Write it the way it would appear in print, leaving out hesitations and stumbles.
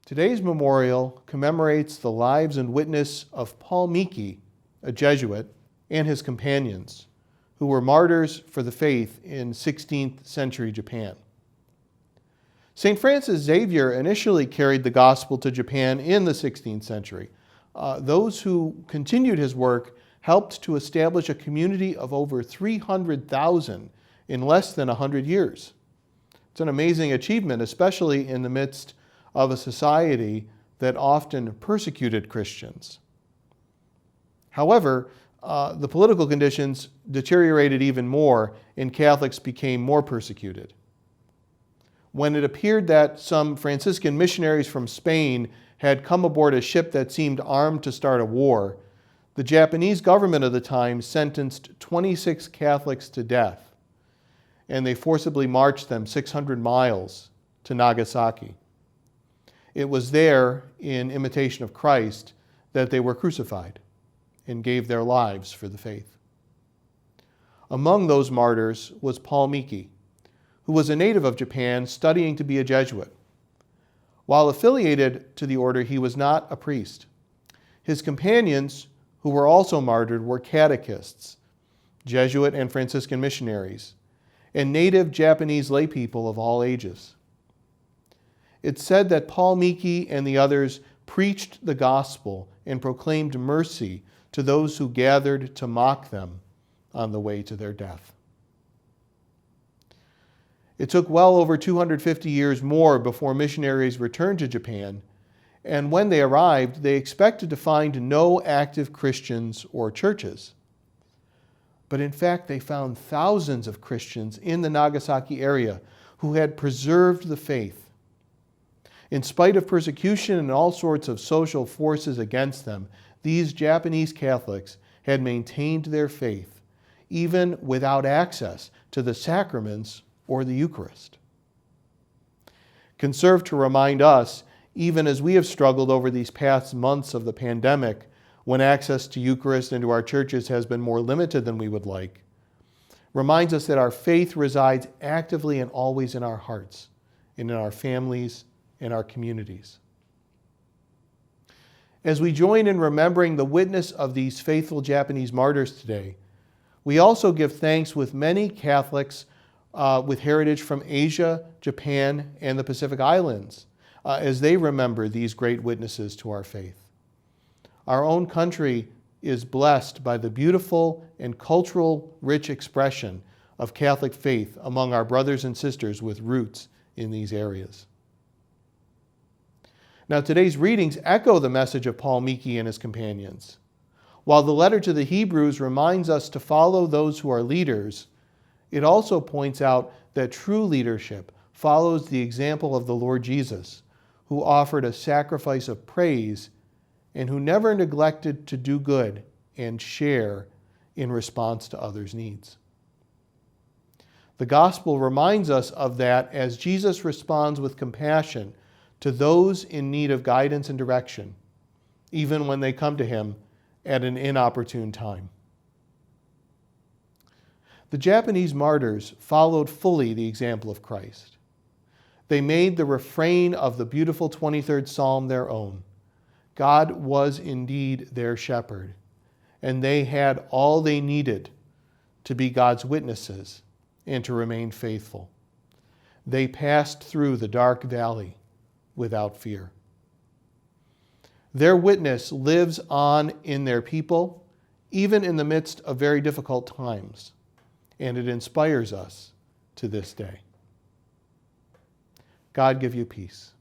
Today's memorial commemorates the lives and witness of Paul Miki, a Jesuit, and his companions, who were martyrs for the faith in 16th century Japan. St. Francis Xavier initially carried the gospel to Japan in the 16th century. Those who continued his work helped to establish a community of over 300,000 in less than 100 years. It's an amazing achievement, especially in the midst of a society that often persecuted Christians. However, the political conditions deteriorated even more, and Catholics became more persecuted. When it appeared that some Franciscan missionaries from Spain had come aboard a ship that seemed armed to start a war, the Japanese government of the time sentenced 26 Catholics to death, and they forcibly marched them 600 miles to Nagasaki. It was there, in imitation of Christ, that they were crucified and gave their lives for the faith. Among those martyrs was Paul Miki, who was a native of Japan studying to be a Jesuit. While affiliated to the order, he was not a priest. His companions, who were also martyred, were catechists, Jesuit and Franciscan missionaries, and native Japanese laypeople of all ages. It's said that Paul Miki and the others preached the gospel and proclaimed mercy to those who gathered to mock them on the way to their death. It took well over 250 years more before missionaries returned to Japan, and when they arrived, they expected to find no active Christians or churches. But in fact, they found thousands of Christians in the Nagasaki area who had preserved the faith. In spite of persecution and all sorts of social forces against them, these Japanese Catholics had maintained their faith, even without access to the sacraments or the Eucharist. Can serve to remind us, even as we have struggled over these past months of the pandemic, when access to Eucharist and to our churches has been more limited than we would like, reminds us that our faith resides actively and always in our hearts, and in our families, and our communities. As we join in remembering the witness of these faithful Japanese martyrs today, we also give thanks with many Catholics with heritage from Asia, Japan, and the Pacific Islands, as they remember these great witnesses to our faith. Our own country is blessed by the beautiful and cultural rich expression of Catholic faith among our brothers and sisters with roots in these areas. Now, today's readings echo the message of Paul Miki and his companions. While the letter to the Hebrews reminds us to follow those who are leaders, it also points out that true leadership follows the example of the Lord Jesus, who offered a sacrifice of praise and who never neglected to do good and share in response to others' needs. The gospel reminds us of that as Jesus responds with compassion to those in need of guidance and direction, even when they come to him at an inopportune time. The Japanese martyrs followed fully the example of Christ. They made the refrain of the beautiful 23rd Psalm their own. God was indeed their shepherd, and they had all they needed to be God's witnesses and to remain faithful. They passed through the dark valley without fear. Their witness lives on in their people, even in the midst of very difficult times, and it inspires us to this day. God give you peace.